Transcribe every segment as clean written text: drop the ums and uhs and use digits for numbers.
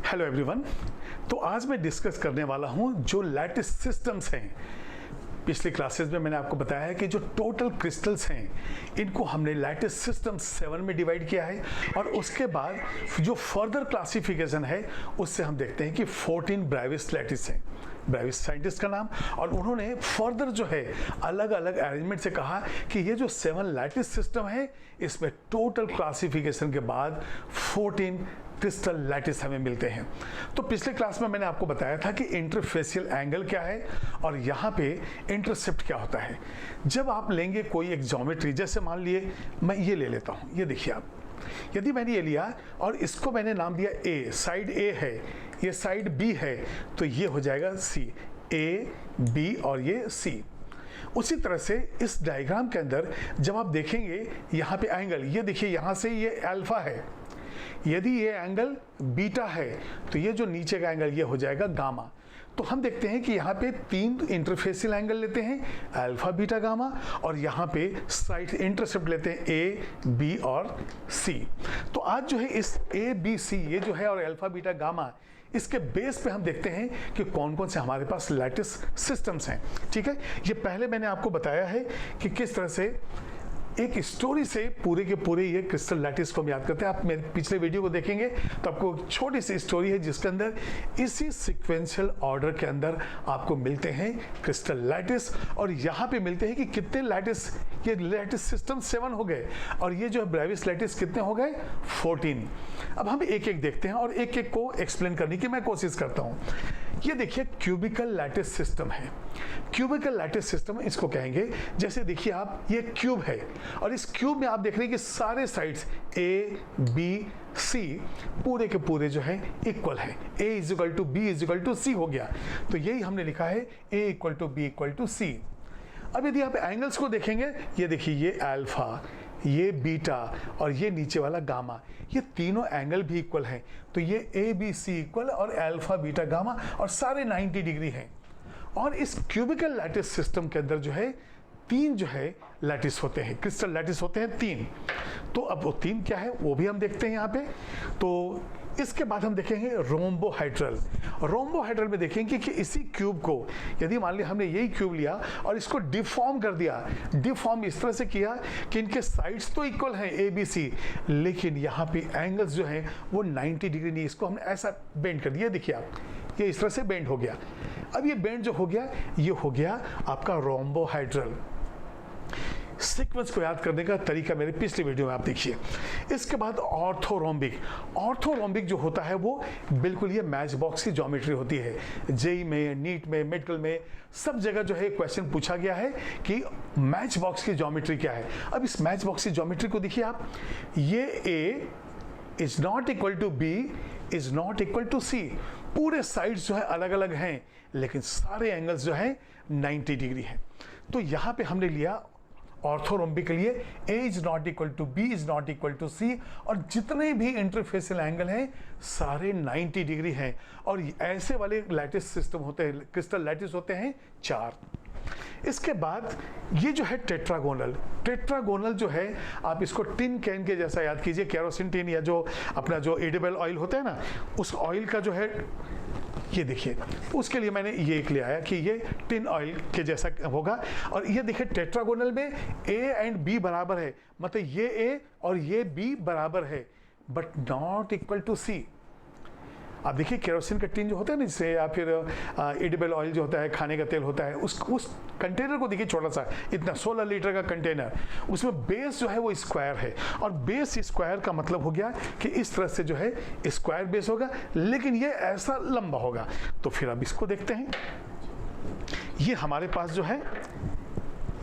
Hello everyone. तो आज मैं डिस्कस करने वाला हूं जो लैटिस सिस्टम्स हैं। पिछले क्लासेस में मैंने आपको बताया है कि जो टोटल क्रिस्टल्स हैं इनको हमने लैटिस सिस्टम 7 में डिवाइड किया है, और उसके बाद जो फर्दर क्लासिफिकेशन है उससे हम देखते हैं कि 14 ब्रेविस लैटिस हैं। ब्रेविस साइंटिस्ट का नाम, और उन्होंने फर्दर जो है अलग अलग अरेंजमेंट से कहा कि ये जो 7 लैटिस सिस्टम है इसमें टोटल क्लासिफिकेशन के बाद 14 क्रिस्टल लैटिस हमें मिलते हैं। तो पिछले क्लास में मैंने आपको बताया था कि इंटरफेसियल एंगल क्या है और यहाँ पे इंटरसेप्ट क्या होता है। जब आप लेंगे कोई एक ज्योमेट्री, जैसे मान लिए मैं ये ले लेता हूँ, ये देखिए आप, यदि मैंने ये लिया और इसको मैंने नाम दिया ए, साइड ए है, ये साइड बी है, तो ये हो जाएगा सी, ए बी और ये सी। उसी तरह से इस डायग्राम के अंदर जब आप देखेंगे यहाँ पे एंगल, ये देखिए यहाँ से ये अल्फा है, यदि ये एंगल बीटा है तो ये जो नीचे का एंगल ये हो जाएगा गामा। तो हम देखते हैं कि यहाँ पे 3 इंटरफेसियल एंगल लेते हैं, अल्फा बीटा गामा, और यहाँ पे साइड इंटरसेप्ट लेते हैं ए बी और सी। तो आज जो है इस ए बी सी ये जो है और अल्फा बीटा गामा, इसके बेस पे हम देखते हैं कि कौन कौन से हमारे पास लैटिस सिस्टम्स हैं। ठीक है, ये पहले मैंने आपको बताया है कि किस तरह से एक स्टोरी से पूरे के पूरे ये क्रिस्टल लैटिस को हम याद करते हैं। आप मेरे पिछले वीडियो को देखेंगे तो आपको एक छोटी सी स्टोरी है जिसके अंदर इसी सिक्वेंशियल ऑर्डर के अंदर आपको मिलते हैं क्रिस्टल लैटिस, और यहाँ पे मिलते हैं कि कितने लैटिस, ये लैटिस सिस्टम 7 हो गए और ये जो है ब्रेविस लैटिस कितने हो गए 14। अब हम एक एक देखते हैं और एक एक को एक्सप्लेन करने की मैं कोशिश करता हूँ। ये देखिए क्यूबिकल लैटिस सिस्टम है। क्यूबिकल लैटिस सिस्टम इसको कहेंगे, जैसे देखिए आप, ये क्यूब है और इस क्यूब में आप देख रहे हैं कि सारे साइड्स ए बी सी पूरे के पूरे जो है इक्वल है। a is equal to B is equal to C हो गया, तो यही हमने लिखा है a equal to B equal to C. अब यदि आप एंगल्स को देखेंगे, ये देखिए ये अल्फा, ये बीटा और ये नीचे वाला गामा, ये तीनों एंगल भी इक्वल हैं, तो ये ए बी सी इक्वल और अल्फा बीटा गामा और सारे 90 डिग्री हैं। और इस क्यूबिकल लैटिस सिस्टम के अंदर जो है 3 जो है लैटिस होते हैं, क्रिस्टल लैटिस होते हैं 3। तो अब वो 3 क्या है वो भी हम देखते हैं यहाँ पे। तो इसके बाद हम देखेंगे रोम्बोहाइड्रल। रोम्बोहाइड्रल में देखेंगे कि इसी क्यूब को, यदि मान लिया हमने यही क्यूब लिया और इसको डिफॉर्म कर दिया, डिफॉर्म इस तरह से किया कि इनके साइड्स तो इक्वल हैं ए बी सी, लेकिन यहाँ पे एंगल्स जो हैं वो 90 डिग्री नहीं, इसको हमने ऐसा बेंड कर दिया। देखिए आप, ये इस तरह से बेंड हो गया। अब ये बेंड जो हो गया, ये हो गया आपका रोम्बोहाइड्रल। सीक्वेंस को याद करने का तरीका मेरे पिछले वीडियो में आप देखिए। इसके बाद ऑर्थोरोम्बिक। ऑर्थोरोम्बिक जो होता है वो बिल्कुल ये मैच बॉक्स की ज्योमेट्री होती है। जेई में, नीट में, मेडिकल में, सब जगह जो है क्वेश्चन पूछा गया है कि मैच बॉक्स की ज्योमेट्री क्या है। अब इस मैच बॉक्स की ज्योमेट्री को देखिए आप, ये A is not equal to B is not equal to C. पूरे साइड्स जो है अलग अलग हैं, लेकिन सारे एंगल्स जो है 90 डिग्री है। तो यहाँ पे हमने लिया ऑर्थोरोम्बिक के लिए a is not equal to B is not equal to C, और जितने भी इंटरफेसियल एंगल हैं सारे 90 डिग्री हैं। और ऐसे वाले लैटिस सिस्टम होते हैं, क्रिस्टल लैटिस होते हैं 4। इसके बाद ये जो है टेट्रागोनल। टेट्रागोनल जो है आप इसको टिन कैन के जैसा याद कीजिए, केरोसिन टिन या जो अपना जो एडिबल ऑयल होता है ना, उस ऑयल का जो है, ये देखिए उसके लिए मैंने ये एक ले आया कि ये टिन ऑयल के जैसा होगा। और ये देखिए टेट्रागोनल में ए एंड बी बराबर है, मतलब ये ए और ये बी बराबर है, बट नॉट इक्वल टू सी। आप देखिए केरोसिन का टिन जो होता है ना, जिससे या फिर एडिबल ऑयल जो होता है, खाने का तेल होता है, उस कंटेनर को देखिए, छोटा सा इतना 16 लीटर का कंटेनर, उसमें बेस जो है वो स्क्वायर है, और बेस स्क्वायर का मतलब हो गया कि इस तरह से जो है स्क्वायर बेस होगा, लेकिन ये ऐसा लंबा होगा। तो फिर अब इसको देखते हैं, ये हमारे पास जो है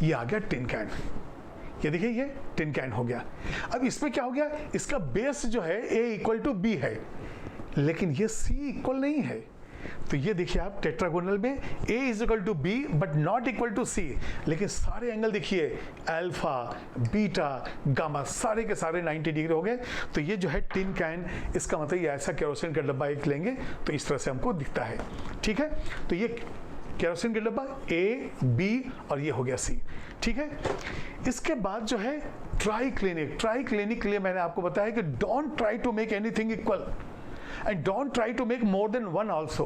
ये आ गया टिन कैन। ये देखिए ये टिन कैन हो गया। अब इसमें क्या हो गया, इसका बेस जो है ए इक्वल टू बी है, लेकिन ये सी इक्वल नहीं है। तो ये देखिए आप टेट्रागोनल में a is equal to B but not equal to C, लेकिन सारे एंगल देखिए अल्फा बीटा गामा सारे के सारे 90 डिग्री हो गए। तो ये जो है टिन कैन, इसका मतलब ये ऐसा केरोसिन का डब्बा एक लेंगे तो इस तरह से हमको दिखता है। ठीक है, तो ये केरोसिन का डब्बा ए बी और ये हो गया सी। ठीक है, इसके बाद जो है ट्राइक्लिनिक। ट्राइक्लिनिक के लिए मैंने आपको बताया कि don't try to make anything equal. And don't try to make more than one also.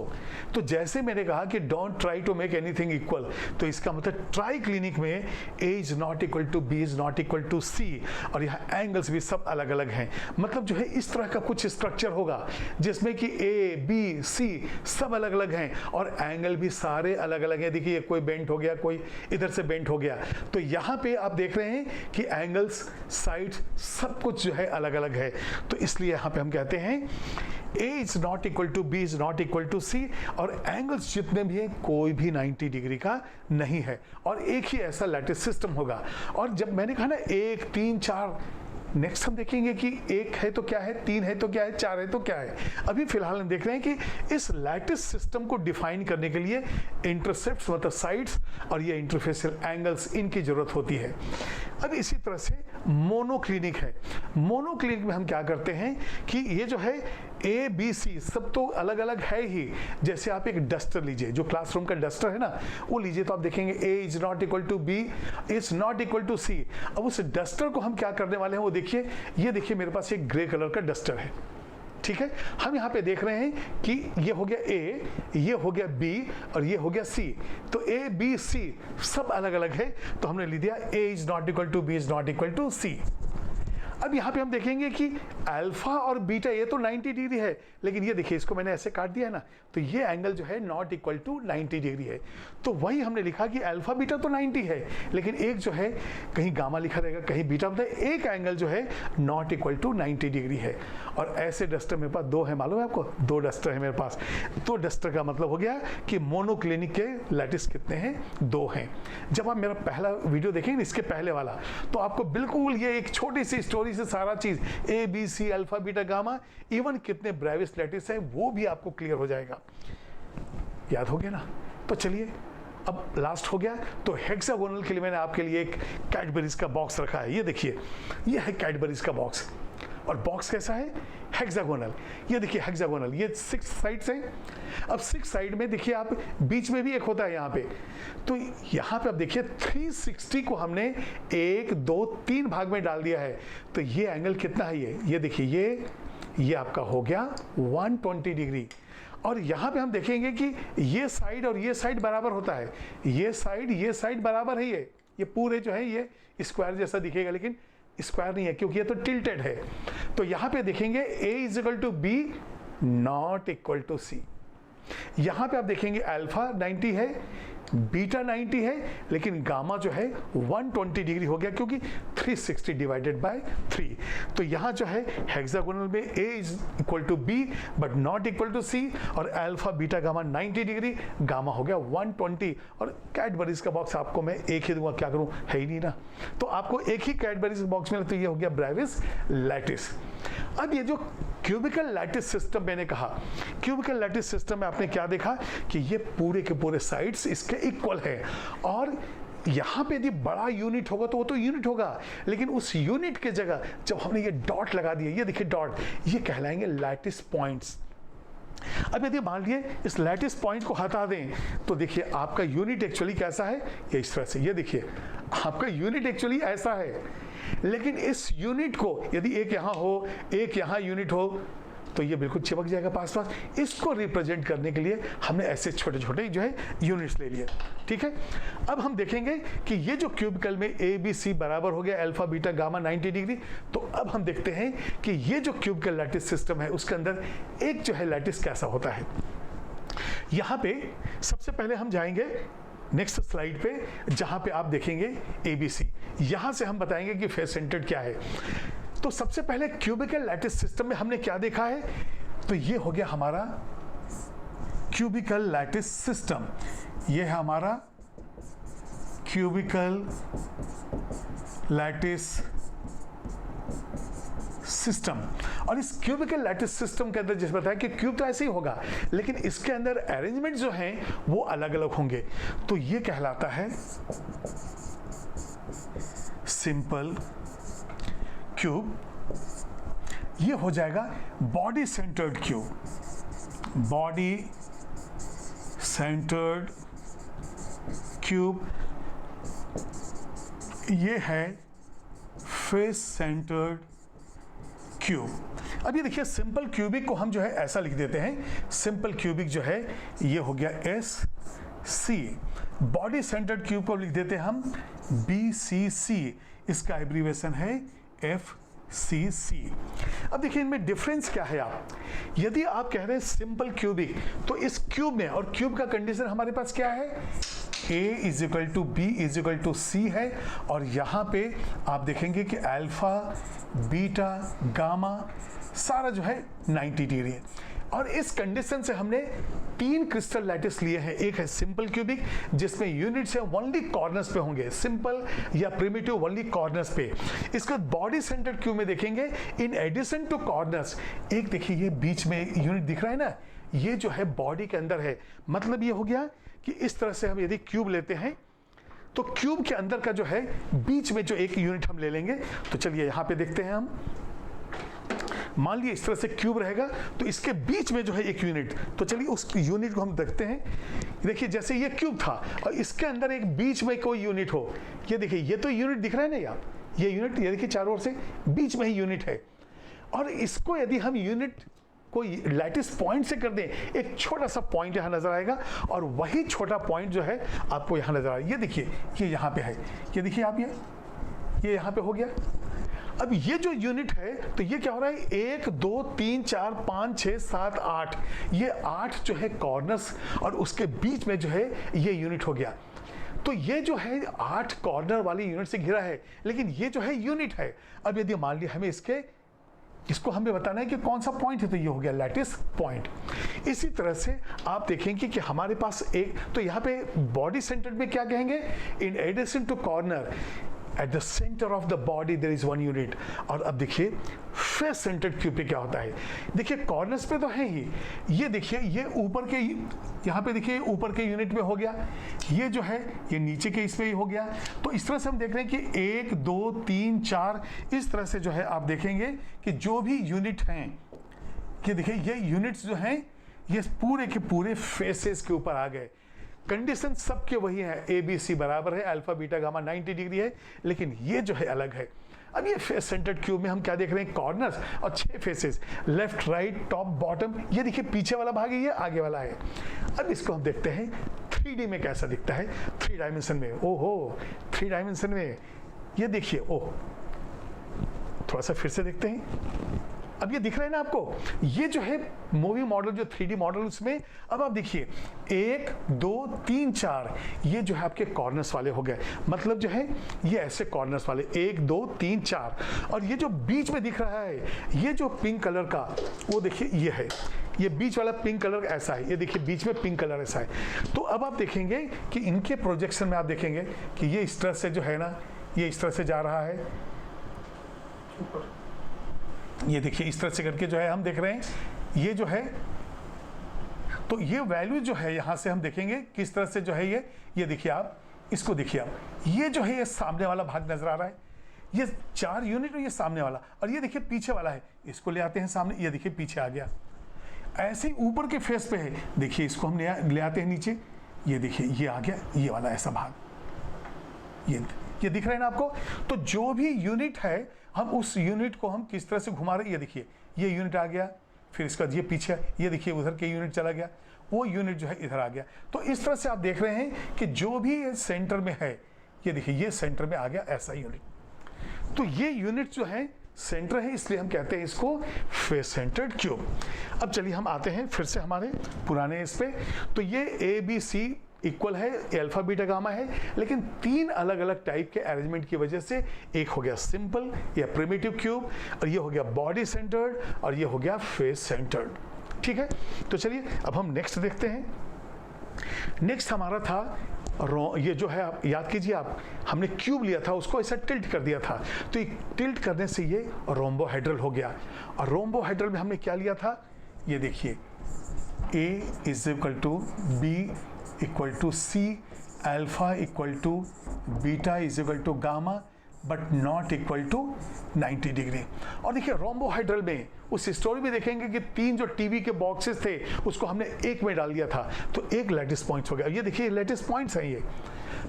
तो जैसे मैंने कहा कि don't try to make anything equal, तो इसका मतलब ट्राई क्लिनिक में A is not equal to B is not equal to C, और यहाँ एंगल्स भी सब अलग अलग हैं। मतलब जो है इस तरह का कुछ स्ट्रक्चर होगा जिसमें कि ए बी सी सब अलग अलग हैं और एंगल भी सारे अलग अलग हैं। देखिए कोई बेंट हो गया, कोई इधर से बेंट हो गया। तो यहाँ पे आप देख रहे हैं कि एंगल्स, साइड्स, सब कुछ जो है अलग अलग है। तो इसलिए यहाँ पे हम कहते हैं A is not equal to B is not equal to C, और एंगल्स जितने भी हैं कोई भी 90 डिग्री का नहीं है, और एक ही ऐसा लैटिस सिस्टम होगा। और जब मैंने कहा ना 1 3 4, नेक्स्ट हम देखेंगे कि 1 है तो क्या है, 3 है तो क्या है, 4 है तो क्या है। अभी फिलहाल हम देख रहे हैं कि इस लैटिस सिस्टम को डिफाइन करने के लिए इंटरसेप्ट्स मतलब साइड्स और ये इंटरफेसियल एंगल्स, इनकी जरूरत होती है। अब इसी तरह से मोनोक्लिनिक है। मोनोक्लिनिक में हम क्या करते हैं कि ये जो है ए बी सी सब तो अलग अलग है ही। जैसे आप एक डस्टर लीजिए, जो क्लासरूम का डस्टर है ना, वो लीजिए तो आप देखेंगे A is not equal to B is not equal to C. अब उस डस्टर को हम क्या करने वाले हैं वो देखिए। ये देखिए मेरे पास एक ग्रे कलर का डस्टर है, ठीक है। हम यहाँ पे देख रहे हैं कि ये हो गया ए, ये हो गया बी और ये हो गया सी। तो ए बी सी सब अलग अलग है, तो हमने लिख दिया A is not equal to B is not equal to C. अब यहाँ पे हम देखेंगे कि अल्फा और बीटा ये तो 90 डिग्री है, लेकिन ये देखिए इसको मैंने ऐसे काट दिया है ना, तो ये एंगल जो है नॉट इक्वल टू 90 डिग्री है। तो वही हमने लिखा कि अल्फा बीटा तो 90 है, लेकिन एक जो है कहीं गामा लिखा रहेगा, कहीं बीटा, मतलब एक एंगल जो है नॉट इक्वल टू 90 डिग्री है। और ऐसे डस्टर मेरे पास 2 है, मालूम है आपको, 2 डस्टर है मेरे पास। तो डस्टर का मतलब हो गया कि मोनोक्लिनिक के लैटिस कितने हैं, 2 हैं। जब आप मेरा पहला वीडियो देखेंगे इसके पहले वाला, तो आपको बिल्कुल ये एक छोटी सी स्टोरी से सारा चीज A B C alpha beta gamma, even कितने ब्रेविस लैटिस है वो भी आपको क्लियर हो जाएगा। याद हो गया ना? तो चलिए अब लास्ट हो गया। तो हेक्सागोनल के लिए मैंने आपके लिए एक कैडबरीज का बॉक्स रखा है। ये देखिए, ये है कैडबरीज का बॉक्स, और बॉक्स कैसा है, हेक्सागोनल। ये देखिए हेक्सागोनल, ये 6 साइड्स हैं। अब 6 साइड में देखिए आप, बीच में भी एक होता है यहाँ पे। तो यहाँ पे आप देखिए 360 को हमने 1 2 3 भाग में डाल दिया है। तो ये एंगल कितना है, ये देखिए, ये आपका हो गया 120 डिग्री। और यहाँ पे हम देखेंगे कि ये साइड और ये साइड बराबर होता है, ये साइड बराबर है। ये पूरे जो है ये स्क्वायर जैसा दिखेगा, लेकिन स्क्वायर नहीं है क्योंकि ये तो टिल्टेड है। तो यहाँ पे देखेंगे a is equal to B not equal to C. यहाँ पे आप देखेंगे अल्फा 90 है, बीटा 90 है, लेकिन गामा जो है 120 डिग्री हो गया क्योंकि 360 डिवाइडेड बाय 3। तो यहाँ जो है हेक्सागोनल में a is equal to B but not equal to C, और alpha beta gamma 90 degree, gamma हो गया 120। और कैडबरीज का बॉक्स आपको मैं एक ही दूंगा, क्या करूँ, है ही नहीं ना। तो आपको एक ही कैडबरीज बॉक्स मिला, तो ये हो गया ब्रेविस लैटिस। अब ये जो क्यूबिकल लैटिस सिस्टम मैंने कहा, क्यूबिकल लैटिस सिस्टम में आपने क्या देखा कि ये पूरे के पूरे साइड्स इसके इक्वल है, और यहाँ पे यदि बड़ा यूनिट होगा तो वो तो यूनिट होगा, लेकिन उस यूनिट के जगह जब हमने ये डॉट लगा दिया, ये देखिए डॉट, ये कहलाएंगे लैटिस पॉइंट्स। अब यदि मान लिए इस लैटिस पॉइंट को हटा दें, तो देखिए आपका यूनिट एक्चुअली कैसा है, ये इस तरह से। ये देखिए आपका यूनिट एक्चुअली ऐसा है, लेकिन इस यूनिट को यदि एक यहाँ हो, एक यहाँ यूनिट हो, तो ये बिल्कुल चिपक जाएगा पास पास। इसको रिप्रेजेंट करने के लिए हमने ऐसे छोटे छोटे जो है यूनिट्स ले लिए, ठीक है। अब हम देखेंगे कि ये जो क्यूबिकल में ए बी सी बराबर हो गया अल्फा बीटा गामा 90 डिग्री। तो अब हम देखते हैं कि ये जो क्यूबिकल लैटिस सिस्टम है उसके अंदर एक जो है लैटिस कैसा होता है। यहाँ पे सबसे पहले हम जाएंगे नेक्स्ट स्लाइड पे, जहां पे आप देखेंगे ABC। यहां से हम बताएंगे कि फेस सेंटर्ड क्या है। तो सबसे पहले क्यूबिकल लैटिस सिस्टम में हमने क्या देखा है, तो ये हो गया हमारा क्यूबिकल लैटिस सिस्टम। ये है हमारा क्यूबिकल लैटिस सिस्टम। और इस क्यूबिकल लैटिस सिस्टम के अंदर जैसे बताया कि क्यूब तो ऐसे ही होगा, लेकिन इसके अंदर अरेंजमेंट जो हैं वो अलग अलग होंगे। तो ये कहलाता है सिंपल क्यूब। ये हो जाएगा body centred cube, body centred cube. ये है फेस सेंटर्ड क्यूब। अब ये देखिए सिंपल क्यूबिक को हम जो है ऐसा लिख देते हैं, सिंपल क्यूबिक जो है ये हो गया SC। बॉडी सेंटर्ड क्यूब को लिख देते हैं हम BCC, इसका एब्रीवेशन है FCC। अब देखिए इनमें डिफरेंस क्या है। आप यदि आप कह रहे हैं सिंपल क्यूबिक, तो इस क्यूब में, और क्यूब का कंडीशन हमारे पास क्या है, A = B = C है, और यहाँ पे आप देखेंगे कि अल्फा बीटा गामा सारा जो है 90 डिग्री है। और इस कंडीशन से हमने 3 क्रिस्टल लैटिस लिए हैं। एक है सिंपल क्यूबिक जिसमें यूनिट्स है ओनली कॉर्नर्स पे होंगे, सिंपल या प्रिमिटिव ओनली कॉर्नर्स पे। इसके बाद बॉडी सेंटर्ड क्यूब में देखेंगे इन एडिशन टू कॉर्नर्स, एक देखिए ये बीच में यूनिट दिख रहा है ना, ये जो है बॉडी के अंदर है। मतलब ये हो गया कि इस तरह से हम यदि क्यूब लेते हैं तो क्यूब के अंदर का जो है बीच में जो एक यूनिट हम ले लेंगे। तो चलिए यहाँ पे देखते हैं हम, मान लिया इस तरह से क्यूब रहेगा तो इसके बीच में जो है एक यूनिट, तो चलिए उस यूनिट को हम देखते हैं। देखिए जैसे ये क्यूब था और इसके अंदर एक बीच में कोई यूनिट हो, ये देखिए ये तो यूनिट दिख रहा है ना यार, ये यूनिट ये देखिए चारों ओर से बीच में ही यूनिट है। और इसको यदि हम यूनिट कोई लैटिस पॉइंट से कर दें, एक छोटा सा पॉइंट यहाँ नजर आएगा और वही छोटा पॉइंट जो है आपको यहाँ नजर आएगा। ये देखिए ये यहाँ पे है, ये देखिए आप ये यहाँ पे हो गया। अब ये जो यूनिट है तो ये क्या हो रहा है, 1 2 3 4 5 6 7 8, ये 8 जो है कॉर्नर्स और उसके बीच में जो है ये यूनिट हो गया। तो ये जो है 8 कॉर्नर वाली यूनिट से घिरा है, लेकिन ये जो है यूनिट है। अब यदि मान लिया हमें इसको हमें बताना है कि कौन सा पॉइंट है, तो ये हो गया लैटिस पॉइंट। इसी तरह से आप देखेंगे कि हमारे पास एक, तो यहाँ पे बॉडी सेंटर्ड में क्या कहेंगे, in addition to corner at the centre of the body there is 1 unit. और अब देखिए फेस सेंटर्ड क्यूब पे क्या होता है, देखिए कॉर्नर्स पे तो है ही, ये देखिए ये ऊपर के, यहाँ पे देखिए ऊपर के यूनिट में हो गया, ये जो है ये नीचे के इसमें ही हो गया। तो इस तरह से हम देख रहे हैं कि 1 2 3 4 इस तरह से जो है आप देखेंगे कि जो भी यूनिट हैं, ये देखिए ये यूनिट्स जो हैं ये पूरे के पूरे फेसेस के ऊपर आ गए। कंडीशन सबके वही है, ABC बराबर है, अल्फा बीटा गामा 90 डिग्री है, लेकिन ये जो है अलग है। अब ये फेस सेंटर्ड क्यूब में हम क्या देख रहे हैं, कॉर्नर्स और 6 faces, left right top bottom, ये देखिए पीछे वाला भाग है, ये आगे वाला है। अब इसको हम देखते हैं 3D में कैसा दिखता है, 3 डायमेंशन में। ओहो 3 डायमेंशन में ये देखिए, ओह थोड़ा सा फिर से देखते हैं। अब ये दिख रहा है ना आपको, ये जो है मूवी मॉडल जो 3D मॉडल उसमें, अब आप देखिए 1 2 3 4 ये जो है आपके कॉर्नर्स वाले हो गए। मतलब जो है ये ऐसे कॉर्नर्स वाले 1 2 3 4, और ये जो बीच में दिख रहा है ये जो पिंक कलर का, वो देखिए ये है, ये बीच वाला पिंक कलर ऐसा है, ये देखिए बीच में पिंक कलर ऐसा है। तो अब आप देखेंगे कि इनके प्रोजेक्शन में आप देखेंगे कि ये इस तरह से जो है ना, ये इस तरह से जा रहा है, ये देखिए इस तरह से करके जो है हम देख रहे हैं, ये जो है, तो ये वैल्यू जो है यहाँ से हम देखेंगे किस तरह से जो है ये देखिए आप इसको देखिए आप, ये जो है ये सामने वाला भाग नजर आ रहा है, ये 4 यूनिट और ये सामने वाला, और ये देखिए पीछे वाला है, इसको ले आते हैं सामने, ये देखिए पीछे आ गया। ऐसे ही ऊपर के फेस पे है, देखिए इसको हम ले आते हैं नीचे, ये देखिए ये आ गया, ये वाला ऐसा भाग, ये दिख रहा है ना आपको। तो जो भी यूनिट है हम उस यूनिट को हम किस तरह से घुमा रहे हैं, ये देखिए ये यूनिट आ गया, फिर इसका ये पीछे, ये देखिए उधर के यूनिट चला गया, वो यूनिट जो है इधर आ गया। तो इस तरह से आप देख रहे हैं कि जो भी ये सेंटर में है, ये देखिए ये सेंटर में आ गया ऐसा यूनिट। तो ये यूनिट जो है सेंटर है, इसलिए हम कहते हैं इसको फेस सेंटर्ड क्यूब। अब चलिए हम आते हैं फिर से हमारे पुराने इस पे, तो ये ABC इक्वल है, अल्फा बीटा गामा है, लेकिन 3 अलग अलग टाइप के अरेंजमेंट की वजह से एक हो गया सिंपल या प्रिमिटिव क्यूब, और ये हो गया बॉडी सेंटर्ड, और ये हो गया फेस सेंटर्ड। ठीक है, तो चलिए अब हम नेक्स्ट देखते हैं। नेक्स्ट हमारा था ये जो है, आप याद कीजिए, आप हमने क्यूब लिया था, उसको ऐसा टिल्ट कर दिया था, तो टिल्ट करने से ये रोम्बोहेड्रल हो गया। और रोम्बोहेड्रल में हमने क्या लिया था, ये देखिए A = B = C, alpha = beta = gamma, but not equal to 90 degree. और देखिए रोम्बोहेड्रल में उस स्टोरी में देखेंगे कि 3 जो टीवी के बॉक्सेस थे उसको हमने एक में डाल दिया था, तो एक लैटिस पॉइंट्स हो गया। ये देखिए लैटिस पॉइंट्स हैं ये।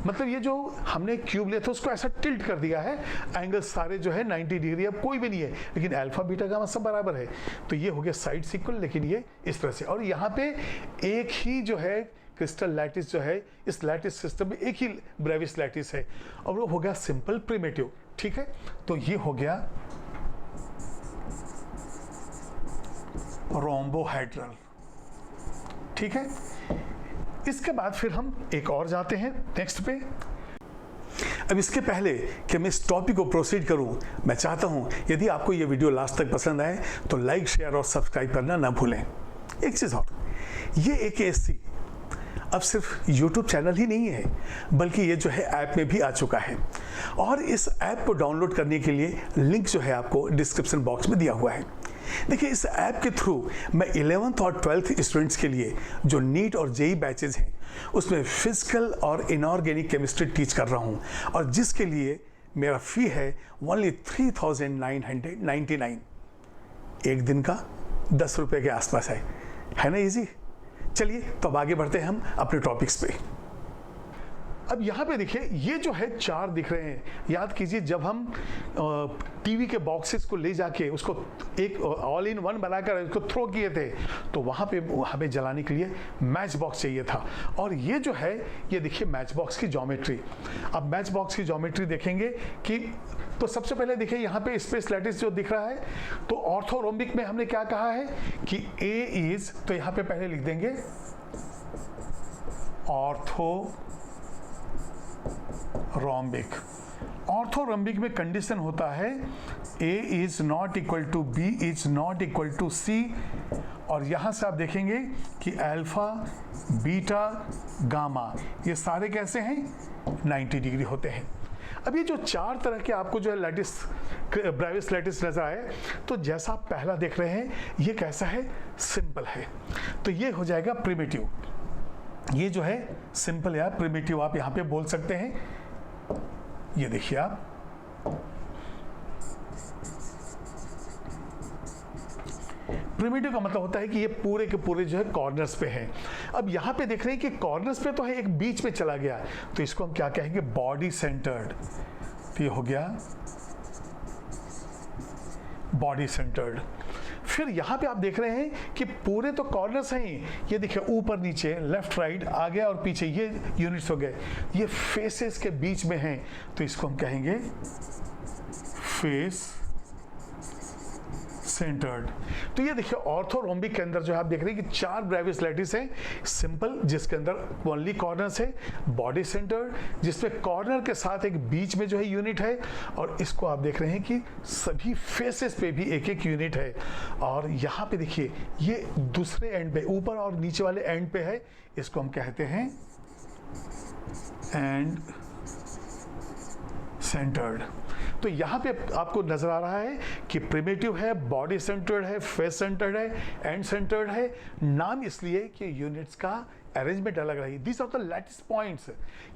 मतलब ये जो हमने क्यूब लिया था उसको ऐसा टिल्ट कर दिया है, एंगल सारे जो है 90 डिग्री, अब कोई भी नहीं है, लेकिन अल्फा बीटा गामा सब बराबर है। तो ये हो गया साइड इक्वल, लेकिन ये इस तरह से। और यहाँ पे एक ही जो है क्रिस्टल लैटिस जो है, इस लैटिस सिस्टम में एक ही ब्रेविस लैटिस है, और वो हो गया सिंपल प्रिमिटिव। ठीक है, तो ये हो गया रोम्बोहेड्रल। ठीक है, इसके बाद फिर हम एक और जाते हैं नेक्स्ट पे। अब इसके पहले कि मैं इस टॉपिक को प्रोसीड करूं, मैं चाहता हूं यदि आपको ये वीडियो लास्ट तक पसंद आए तो लाइक, शेयर और सब्सक्राइब करना ना भूलें। एक चीज़ और, ये AKSC अब सिर्फ YouTube चैनल ही नहीं है, बल्कि ये जो है ऐप में भी आ चुका है, और इस ऐप को डाउनलोड करने के लिए लिंक जो है आपको डिस्क्रिप्शन बॉक्स में दिया हुआ है। देखिए, इस ऐप के थ्रू मैं 11th और 12th स्टूडेंट्स के लिए जो नीट और JEE बैचेज हैं उसमें फिजिकल और इनऑर्गेनिक केमिस्ट्री टीच कर रहा हूं, और जिसके लिए मेरा फ़ी है ओनली 3,999। एक दिन का 10 रुपये के आसपास है ना इजी। चलिए तो अब आगे बढ़ते हैं हम अपने टॉपिक्स पे। अब यहाँ पे देखिए, ये जो है 4 दिख रहे हैं, याद कीजिए जब हम टीवी के बॉक्सेस को ले जाके उसको एक ऑल इन वन बनाकर उसको थ्रो किए थे, तो वहाँ पे हमें जलाने के लिए मैच बॉक्स चाहिए था। और ये जो है, ये देखिए मैच बॉक्स की ज्योमेट्री। अब मैच बॉक्स की ज्योमेट्री देखेंगे कि, तो सबसे पहले देखिए यहाँ पे स्पेस लैटिस जो दिख रहा है, तो ऑर्थोरोम्बिक में हमने क्या कहा है कि A इज, तो यहाँ पे पहले लिख देंगे ऑर्थोरोम्बिक। ऑर्थोरोम्बिक में कंडीशन होता है A is not equal to B is not equal to C, और यहाँ से आप देखेंगे कि अल्फा बीटा गामा ये सारे कैसे हैं, 90 डिग्री होते हैं। अब ये जो 4 तरह के आपको जो है लैटिस, ब्रेविस लैटिस नजर आए, तो जैसा आप पहला देख रहे हैं ये कैसा है, सिंपल है, तो ये हो जाएगा प्रिमिटिव। ये जो है सिंपल या प्रिमिटिव आप यहाँ पे बोल सकते हैं। ये देखिए आप, प्रिमिटिव का मतलब होता है कि ये पूरे के पूरे जो है कॉर्नर्स पे हैं। अब यहाँ पे देख रहे हैं कि कॉर्नर्स पे तो है, एक बीच में चला गया, तो इसको हम क्या कहेंगे, बॉडी सेंटर्ड। तो ये हो गया बॉडी सेंटर्ड। फिर यहाँ पे आप देख रहे हैं कि पूरे तो कॉर्नर्स हैं, ये देखिए ऊपर नीचे लेफ्ट राइट आगे और पीछे, ये यूनिट्स हो गए, ये फेसेस के बीच में हैं, तो इसको हम कहेंगे फेस सेंटर्ड। तो ये देखिए ऑर्थोरोम्बिक के अंदर जो आप देख रहे हैं कि 4 ब्रेविस लैटिस हैं, सिंपल जिसके अंदर ओनली कॉर्नर्स है, बॉडी सेंटर्ड जिसमें कॉर्नर के साथ एक बीच में जो है यूनिट है, और इसको आप देख रहे हैं कि सभी फेसेस पे भी एक एक यूनिट है। और यहाँ पे देखिए ये दूसरे एंड पे, ऊपर और नीचे वाले एंड पे है, इसको हम कहते हैं एंड सेंटर्ड। तो यहाँ पे आपको नजर आ रहा है कि प्रिमिटिव है, बॉडी सेंटर्ड है, फेस सेंटर्ड है, एंड सेंटर्ड है। नाम इसलिए कि यूनिट्स का अरेंजमेंट अलग रही। This are the lattice points.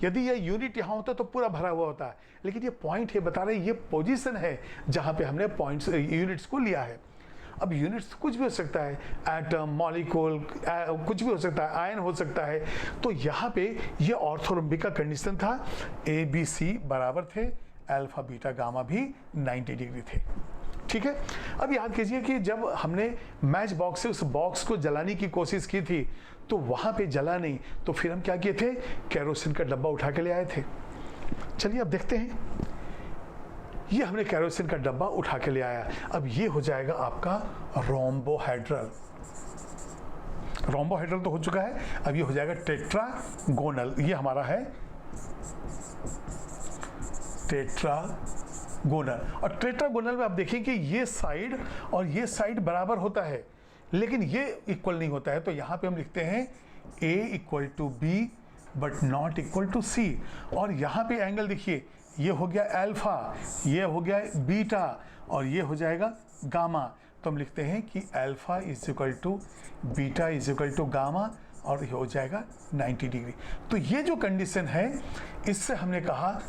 यदि ये यूनिट यहाँ होता तो पूरा भरा हुआ होता है, लेकिन ये पॉइंट है, बता रहे ये पोजीशन है जहाँ पे हमने पॉइंट्स यूनिट्स को लिया है। अब यूनिट्स कुछ भी हो सकता है, एटम, मॉलिक्यूल, कुछ भी हो सकता है, आयन हो सकता है। तो यहाँ पे ये ऑर्थोरोम्बिक का कंडीशन था, ABC बराबर थे, अल्फा बीटा गामा भी 90 डिग्री थे। ठीक है, अब याद कीजिए कि जब हमने मैच बॉक्स से उस बॉक्स को जलाने की कोशिश की थी, तो वहां पे जला नहीं, तो फिर हम क्या किए थे, केरोसिन का डब्बा उठा के ले आए थे। चलिए अब देखते हैं, ये हमने केरोसिन का डब्बा उठा के ले आया। अब ये हो जाएगा आपका रोम्बोहेड्रल। रोम्बोहेड्रल तो हो चुका है, अब ये हो जाएगा टेट्रागोनल। ये हमारा है टेट्रागोनल। और टेट्रागोनल में आप देखिए कि ये साइड और ये साइड बराबर होता है, लेकिन ये इक्वल नहीं होता है। तो यहाँ पे हम लिखते हैं A equal to B but not equal to C। और यहाँ पे एंगल देखिए, ये हो गया अल्फा, ये हो गया बीटा, और ये हो जाएगा गामा। तो हम लिखते हैं कि alpha is equal to beta is equal to gamma, और ये हो जाएगा 90 डिग्री। तो ये जो कंडीशन है, इससे हमने कहा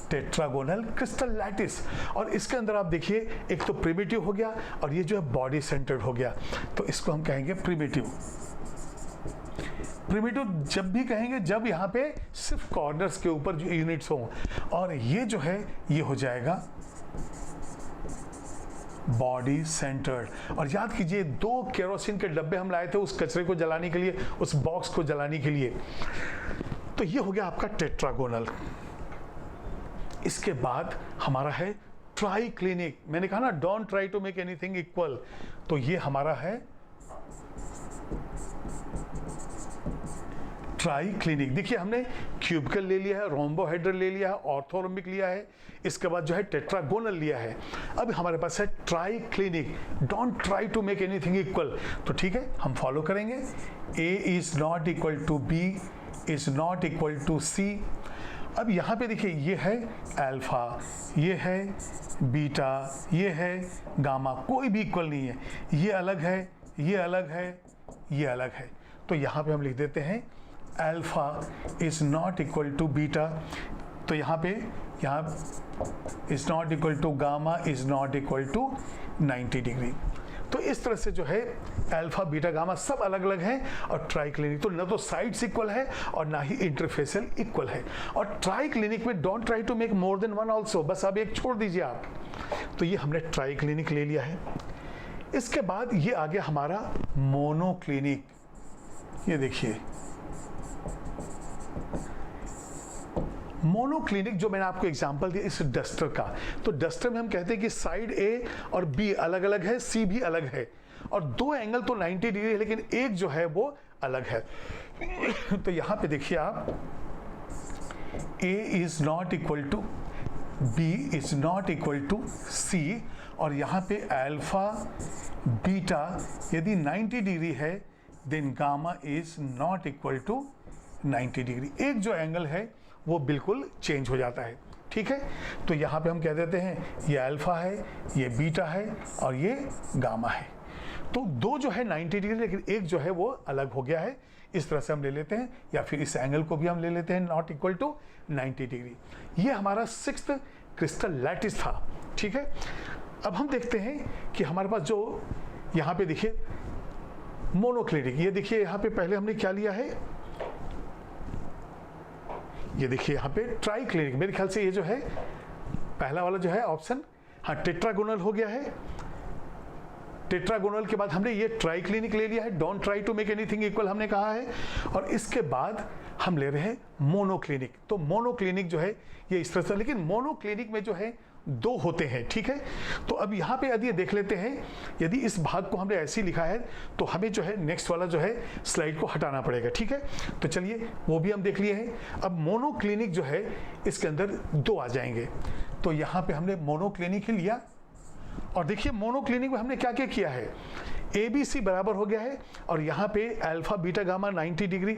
टेट्रागोनल क्रिस्टल लैटिस। और इसके अंदर आप देखिए, एक तो प्रिमिटिव हो गया और ये जो है बॉडी सेंटर्ड हो गया, तो इसको हम कहेंगे प्रिमिटिव। प्रिमिटिव जब भी कहेंगे जब यहाँ पे सिर्फ कॉर्नर्स के ऊपर जो यूनिट्स हों, और ये जो है ये हो जाएगा बॉडी सेंटर्ड। और याद कीजिए 2 केरोसिन के डब्बे हम लाए थे उस कचरे को जलाने के लिए, उस बॉक्स को जलाने के लिए। तो ये हो गया आपका टेट्रागोनल। इसके बाद हमारा है ट्राइक्लिनिक। मैंने कहा ना don't try to make anything equal, तो ये हमारा है ट्राइक्लिनिक। देखिए हमने क्यूबिकल ले लिया है, रोम्बोहेड्रल ले लिया है, ऑर्थोरोम्बिक लिया है, इसके बाद जो है टेट्रागोनल लिया है। अब हमारे पास है triclinic. Don't try to make anything equal, तो ठीक है हम फॉलो करेंगे। A is not equal to B is not equal to C। अब यहाँ पे देखिए ये है अल्फा, ये है बीटा, ये है गामा, कोई भी इक्वल नहीं है। ये अलग है, ये अलग है, ये अलग है। तो यहाँ पे हम लिख देते हैं alpha is not equal to beta, तो यहाँ is not equal to gamma is not equal to 90 degree. तो इस तरह से जो है अल्फा बीटा गामा सब अलग अलग हैं। और ट्राइक्लिनिक तो न तो साइड्स इक्वल है और ना ही इंटरफेसल इक्वल है। और ट्राइक्लिनिक में don't try to make more than one also, बस अब एक छोड़ दीजिए आप। तो ये हमने ट्राइक्लिनिक ले लिया है। इसके बाद ये आ गया हमारा मोनोक्लिनिक। ये देखिए मोनोक्लिनिक जो मैंने आपको एग्जांपल दिया इस डस्टर का, तो डस्टर में हम कहते हैं कि साइड ए और बी अलग अलग है, सी भी अलग है, और 2 एंगल तो 90 डिग्री है, लेकिन एक जो है वो अलग है। तो यहां पे देखिए आप A is not equal to B is not equal to C, और यहाँ पे अल्फा बीटा यदि 90 डिग्री है then gamma is not equal to 90 degree. एक जो एंगल है वो बिल्कुल चेंज हो जाता है, ठीक है। तो यहाँ पे हम कह देते हैं ये अल्फा है, ये बीटा है और ये गामा है। तो 2 जो है 90 डिग्री, लेकिन एक जो है वो अलग हो गया है। इस तरह से हम ले लेते हैं, या फिर इस एंगल को भी हम ले लेते हैं नॉट इक्वल टू 90 डिग्री। ये हमारा 6th क्रिस्टल लैटिस था, ठीक है। अब हम देखते हैं कि हमारे पास जो यहाँ पे देखिए मोनोक्लिनिक, ये देखिए यहाँ पे पहले हमने क्या लिया है, ये देखिए यहाँ पे ट्राइक्लिनिक। मेरे ख्याल से ये जो है पहला वाला जो है ऑप्शन, हाँ टेट्रागोनल हो गया है। टेट्रागोनल के बाद हमने ये ट्राइक्लिनिक ले लिया है, don't try to make anything equal हमने कहा है। और इसके बाद हम ले रहे हैं मोनोक्लिनिक। तो मोनोक्लिनिक जो है ये इस तरह से, लेकिन मोनोक्लिनिक में जो है 2 होते हैं, ठीक है। तो अब यहाँ पे यदि देख लेते हैं, यदि इस भाग को हमने ऐसे ही लिखा है तो हमें जो है नेक्स्ट वाला जो है स्लाइड को हटाना पड़ेगा, ठीक है। तो चलिए वो भी हम देख लिए हैं। अब मोनोक्लिनिक जो है इसके अंदर 2 आ जाएंगे। तो यहाँ पे हमने मोनोक्लिनिक ही लिया, और देखिए मोनोक्लिनिक में हमने क्या क्या किया है, ABC बराबर हो गया है, और यहाँ पे alpha beta gamma 90 degree,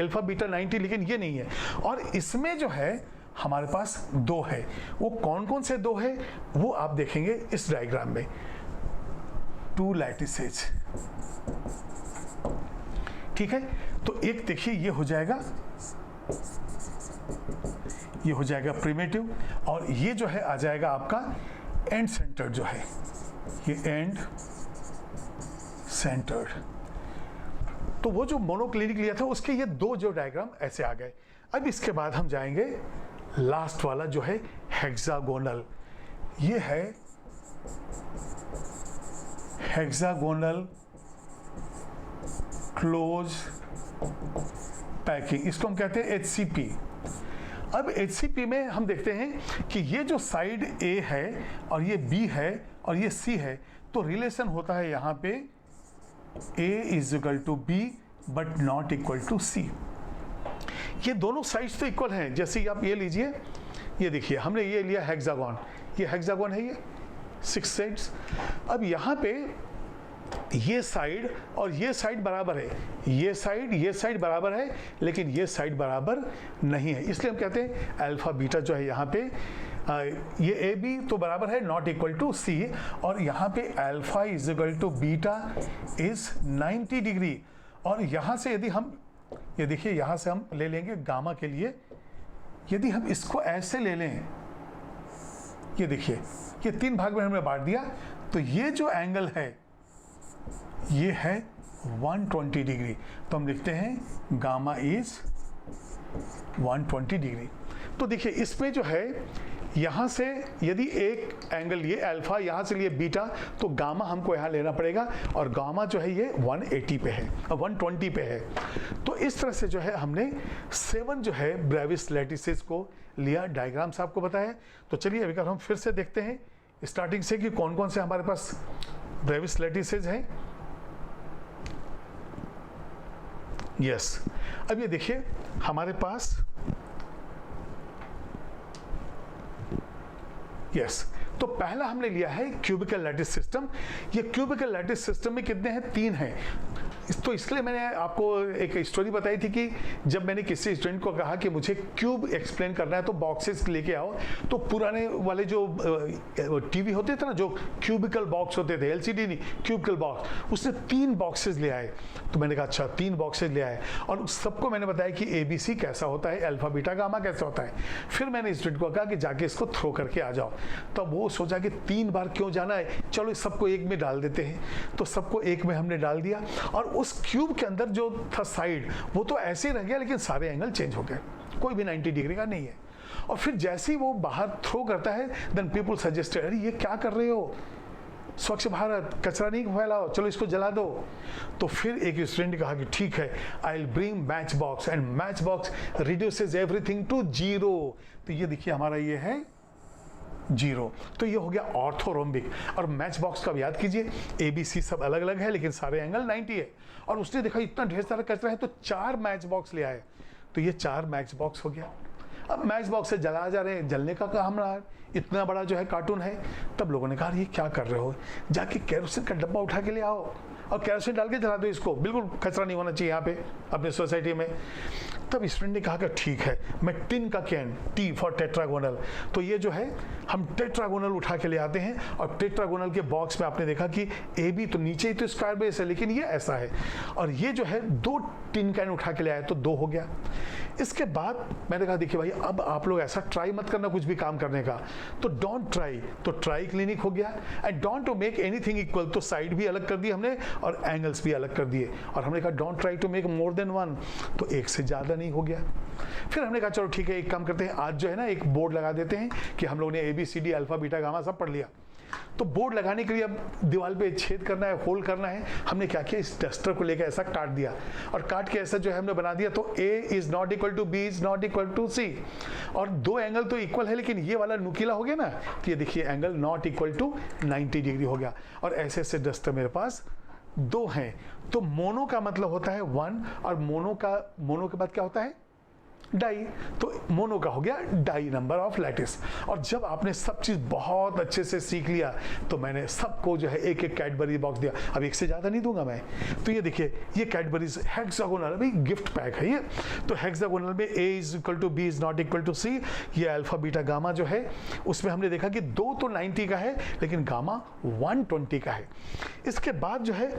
alpha beta 90, लेकिन ये नहीं है। और इसमें जो है हमारे पास 2 है। वो कौन कौन से 2 है वो आप देखेंगे इस डायग्राम में। 2 लैटिसेज, ठीक है। तो एक देखिए ये हो जाएगा, ये हो जाएगा प्रिमिटिव, और ये जो है आ जाएगा आपका एंड सेंटर्ड जो है, ये एंड सेंटर्ड। तो वो जो मोनोक्लिनिक लिया था उसके ये 2 जो डायग्राम ऐसे आ गए। अब इसके बाद हम जाएंगे लास्ट वाला जो है हेक्सागोनल। ये है हेक्सागोनल क्लोज पैकिंग, इसको हम कहते हैं HCP। अब HCP में हम देखते हैं कि ये जो साइड A है और ये B है और ये C है, तो रिलेशन होता है यहाँ पे A is equal to B but not equal to C। ये दोनों साइड्स तो इक्वल हैं। जैसे ही आप ये लीजिए, ये देखिए हमने ये लिया हेक्सागोन, ये हेक्सागोन है, ये 6 साइड्स। अब यहाँ पे ये साइड और ये साइड बराबर है, ये साइड बराबर है, लेकिन ये साइड बराबर नहीं है। इसलिए हम कहते हैं अल्फा बीटा जो है यहाँ पे ये AB तो बराबर है नॉट इक्वल टू C, और यहाँ पे alpha is equal to beta is 90 degree. और यहाँ से यदि हम ये देखिए यहाँ से हम ले लेंगे गामा के लिए, यदि हम इसको ऐसे ले लें, ये देखिए ये 3 भाग में हमने बांट दिया, तो ये जो एंगल है ये है 120 डिग्री, तो हम लिखते हैं गामा इज 120 डिग्री। तो देखिए इसमें जो है यहाँ से यदि एक एंगल लिए अल्फा, यहाँ से लिए बीटा, तो गामा हमको यहाँ लेना पड़ेगा और गामा जो है ये 180 पे है, 120 पे है। तो इस तरह से जो है हमने 7 जो है ब्रेविस लैटिसेस को लिया, डायग्राम से आपको बताया। तो चलिए अभी हम फिर से देखते हैं स्टार्टिंग से कि कौन कौन से हमारे पास ब्रेविस लैटिसेस हैं। यस, अब ये देखिए हमारे पास यस तो पहला हमने लिया है क्यूबिकल लैटिस सिस्टम। ये क्यूबिकल लैटिस सिस्टम में कितने हैं? 3 हैं। तो इसलिए मैंने आपको एक स्टोरी बताई थी कि जब मैंने किसी स्टूडेंट को कहा कि मुझे क्यूब एक्सप्लेन करना है तो बॉक्सेस लेके आओ, तो पुराने वाले जो टीवी होते थे ना, जो क्यूबिकल बॉक्स होते थे, एलसीडी नहीं, क्यूबिकल बॉक्स, उसने 3 बॉक्सेस ले आए। तो मैंने कहा अच्छा 3 बॉक्सेस ले आए, और सबको मैंने बताया कि ABC कैसा होता है, अल्फा बीटा गामा कैसा होता है। फिर मैंने स्टूडेंट को कहा कि जाके इसको थ्रो करके आ जाओ। तब वो सोचा कि 3 बार क्यों जाना है, चलो सबको एक में डाल देते हैं। तो सबको एक में हमने डाल दिया, और उस क्यूब के अंदर जो था साइड वो तो ऐसे ही रह गया, लेकिन सारे एंगल चेंज हो गए, कोई भी 90 डिग्री का नहीं है। और फिर जैसे ही वो बाहर थ्रो करता है, देन पीपल सजेस्टेड, अरे ये क्या कर रहे हो, स्वच्छ भारत, कचरा नहीं फैलाओ, चलो इसको जला दो। तो फिर एक स्टूडेंट ने कहा कि ठीक है, I will bring match box, and match box reduces everything to 0। तो ये देखिए हमारा ये है 0, तो ये हो गया ऑर्थोरोम्बिक। और मैच बॉक्स का याद कीजिए, ABC सब अलग अलग है, लेकिन सारे एंगल 90 है। और उसने देखा इतना ढेर सारा कचरा है, तो 4 मैच बॉक्स ले आए, तो ये 4 मैच बॉक्स हो गया। अब मैच बॉक्स से जला जा रहे हैं, जलने का काम रहा है, इतना बड़ा जो है कार्टून है। तब लोगों ने कहा ये क्या कर रहे हो, जाके केरोसिन का डब्बा उठा के ले आओ और केरोसिन डाल के जला दो इसको, बिल्कुल कचरा नहीं होना चाहिए यहाँ पे अपने सोसाइटी में। तब स्टूडेंट ने कहा कि ठीक है, मैं टिन का कैन, T फॉर टेट्रागोनल, तो ये जो है हम टेट्रागोनल उठा के ले आते हैं। और टेट्रागोनल के बॉक्स में आपने देखा कि AB तो नीचे ही तो स्क्वायर बेस है, लेकिन ये ऐसा है। और ये जो है 2 टिन कैन उठा के ले आए, तो 2 हो गया। इसके बाद मैंने कहा देखिए भाई, अब आप लोग ऐसा ट्राई मत करना कुछ भी काम करने का, तो डोंट ट्राई, तो ट्राई क्लिनिक हो गया। And don't to make anything equal, तो साइड भी अलग कर दी हमने और एंगल्स भी अलग कर दिए। और हमने कहा don't try to make more than 1, तो एक से ज़्यादा नहीं हो गया। फिर हमने कहा चलो ठीक है, एक काम करते हैं, आज जो है ना एक बोर्ड लगा देते हैं कि हम लोग ने ABCD अल्फा बीटा गामा सब पढ़ लिया। तो बोर्ड लगाने के लिए अब दीवार पे छेद करना है, होल करना है। हमने क्या किया, इस डस्टर को लेकर ऐसा काट दिया, और काट के ऐसा जो है हमने बना दिया, तो A is not equal to B is not equal to C। और 2 एंगल तो इक्वल है, लेकिन ये वाला नुकीला हो गया ना, तो ये देखिए angle not equal to 90 degree हो गया। और ऐसे ऐसे डस्टर मेरे पास 2 हैं। तो मोनो का मतलब होता है 1, और मोनो के बाद क्या होता है, डाई। तो मोनो का हो गया डाई नंबर ऑफ लैटिस। और जब आपने सब चीज़ बहुत अच्छे से सीख लिया, तो मैंने सबको जो है एक एक कैडबरी बॉक्स दिया। अब एक से ज़्यादा नहीं दूंगा मैं। तो ये देखिए, ये कैडबरीज हेक्सागोनल, भाई गिफ्ट पैक है ये। तो हेक्सागोनल में A is equal to B is not equal to C। ये अल्फा बीटा गामा जो है, उसमें हमने देखा कि 2 तो 90 का है, लेकिन गामा 120 का है। इसके बाद जो है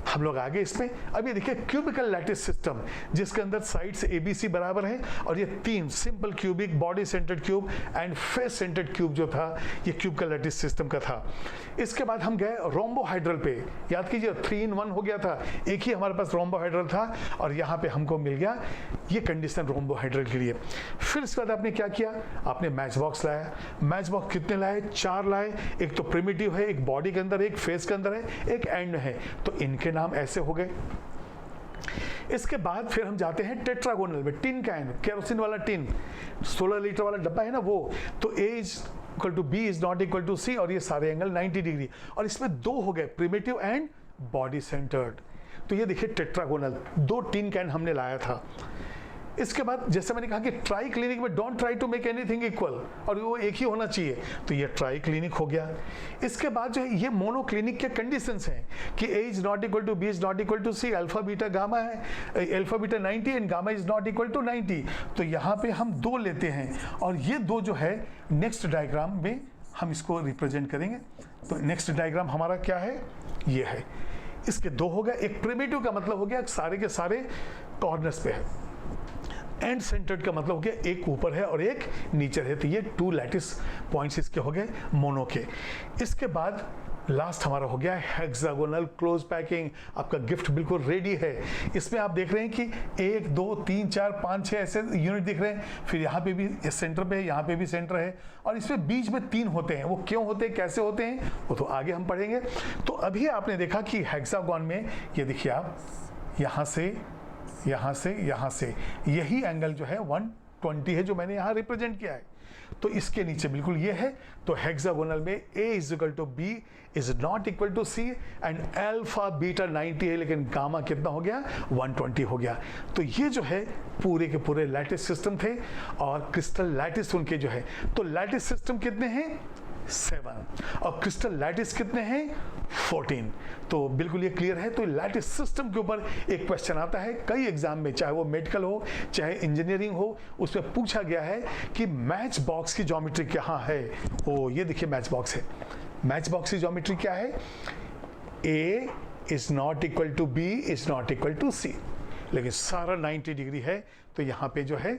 हम लोग आगे इसमें, अब ये देखिए क्यूबिकल लैटिस सिस्टम, जिसके अंदर साइड से ABC बराबर है, और ये 3 simple cubic, body centred cube and face centred cube जो था, ये क्यूबिकल लैटिस सिस्टम का था। इसके बाद हम गए रोम्बोहाइड्रल पे। याद कीजिए 3 in 1 हो गया था, एक ही हमारे पास रोम्बोहाइड्रल था, और यहाँ पे हमको मिल गया ये कंडीशन रोम्बोहाइड्रल के लिए। फिर इसके बाद आपने क्या किया, आपने मैच बॉक्स लाया। मैच बॉक्स कितने लाए, 4 लाए। एक तो प्रिमिटिव है, एक बॉडी के अंदर, एक फेस के अंदर है, एक एंड है, तो इनके नाम ऐसे हो गए। इसके बाद फिर हम जाते हैं टेट्रागोनल में, टिन कैन, केरोसिन वाला टिन, 16 लीटर वाला डब्बा है ना वो। तो A is equal to B is not equal to C, और ये सारे एंगल 90 डिग्री। और इसमें 2 हो गए, प्रिमिटिव एंड बॉडी सेंटर्ड। तो ये देखिए टेट्रागोनल, 2 टिन कैन हमने लाया था। इसके बाद जैसे मैंने कहा कि ट्राई क्लिनिक में don't try to make anything equal, और वो एक ही होना चाहिए, तो ये ट्राई क्लिनिक हो गया। इसके बाद जो है ये मोनो क्लिनिक के कंडीशंस हैं कि A is not equal to B is not equal to C, alpha beta gamma है, alpha beta 90 and gamma is not equal to 90। तो यहाँ पे हम 2 लेते हैं, और ये 2 जो है नेक्स्ट डायग्राम में हम इसको रिप्रेजेंट करेंगे। तो नेक्स्ट डायग्राम हमारा क्या है, ये है। इसके 2 हो गए। एक प्रिमिटिव का मतलब हो गया सारे के सारे कॉर्नर्स पे है, एंड सेंटर्ड का मतलब हो गया एक ऊपर है और एक नीचे है। तो ये 2 लैटिस पॉइंट्स इसके हो गए मोनो के। इसके बाद लास्ट हमारा हो गया हेक्सागोनल क्लोज पैकिंग। आपका गिफ्ट बिल्कुल रेडी है। इसमें आप देख रहे हैं कि 1 2 3 4 5 6 ऐसे यूनिट दिख रहे हैं। फिर यहाँ पे भी सेंटर पे है, यहाँ पे भी सेंटर है, और इसमें बीच में 3 होते हैं। वो क्यों होते हैं, कैसे होते हैं, वो तो आगे हम पढ़ेंगे। तो अभी आपने देखा कि हेक्सागोन में ये देखिए आप यहाँ से यहाँ से यहाँ से यही एंगल जो है 120 है, जो मैंने यहाँ रिप्रेजेंट किया है। तो इसके नीचे बिल्कुल ये है। तो हेक्सागोनल में A is equal to B is not equal to C and alpha beta 90 है, लेकिन गामा कितना हो गया, 120 हो गया। तो ये जो है पूरे के पूरे लैटिस सिस्टम थे, और क्रिस्टल लैटिस उनके जो है, तो लैटिस सिस्टम कितने हैं, 7, और क्रिस्टल लैटिस कितने हैं, 14। तो बिल्कुल ये क्लियर है। तो लैटिस सिस्टम के ऊपर एक क्वेश्चन आता है कई एग्जाम में, चाहे वो मेडिकल हो चाहे इंजीनियरिंग हो, उसमें पूछा गया है कि मैच बॉक्स की ज्योमेट्री कहाँ है। ओ ये देखिए मैच बॉक्स है। मैच बॉक्स की ज्योमेट्री क्या है, A is not equal to B is not equal to C, लेकिन सारा 90 डिग्री है। तो यहाँ पे जो है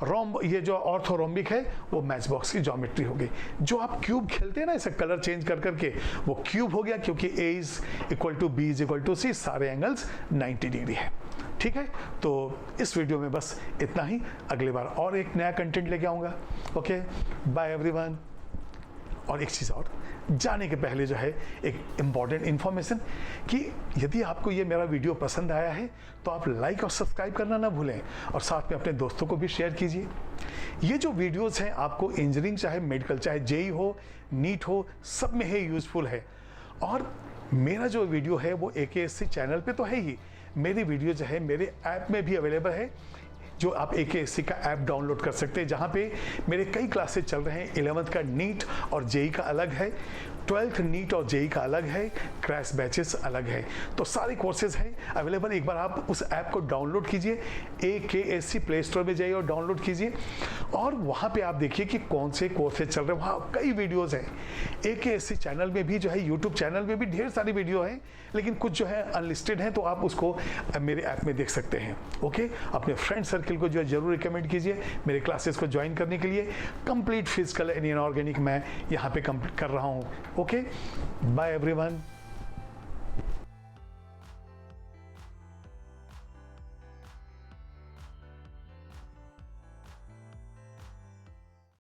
रोम्ब, ये जो ऑर्थोरोम्बिक है वो मैच बॉक्स की ज्योमेट्री हो गई। जो आप क्यूब खेलते हैं ना, इसे कलर चेंज कर करके, वो क्यूब हो गया, क्योंकि A is equal to B is equal to C, सारे एंगल्स 90 डिग्री है। ठीक है, तो इस वीडियो में बस इतना ही। अगली बार और एक नया कंटेंट लेके आऊँगा। Okay, bye everyone. और एक चीज़ और, जाने के पहले जो है एक इम्पॉर्टेंट इन्फॉर्मेशन, कि यदि आपको ये मेरा वीडियो पसंद आया है तो आप लाइक और सब्सक्राइब करना ना भूलें, और साथ में अपने दोस्तों को भी शेयर कीजिए। ये जो वीडियोस हैं आपको इंजीनियरिंग चाहे मेडिकल चाहे जेई हो नीट हो, सब में है यूज़फुल है। और मेरा जो वीडियो है वो AKSC चैनल पे तो है ही, मेरी वीडियो जो है मेरे ऐप में भी अवेलेबल है, जो आप AKSC का ऐप डाउनलोड कर सकते हैं, जहाँ पे मेरे कई क्लासेस चल रहे हैं। 11th का नीट और जेई का अलग है, 12th नीट और जेई का अलग है, क्रैश बैचेस अलग है। तो सारे कोर्सेज हैं अवेलेबल। एक बार आप उस ऐप को डाउनलोड कीजिए, AKSC प्ले स्टोर में जाइए और डाउनलोड कीजिए, और वहाँ पे आप देखिए कि कौन से कोर्सेज चल रहे हैं। वहाँ कई वीडियोज़ हैं। AKSC चैनल में भी जो है, यूट्यूब चैनल में भी ढेर सारी वीडियो हैं, लेकिन कुछ जो है अनलिस्टेड हैं, तो आप उसको मेरे ऐप में देख सकते हैं। ओके, अपने फ्रेंड सर्किल को जो है जरूर रिकमेंड कीजिए मेरे क्लासेस को ज्वाइन करने के लिए। कंप्लीट फिजिकल एंड इनऑर्गेनिक मैं यहाँ पे कंप्लीट कर रहा हूँ। Okay, bye everyone.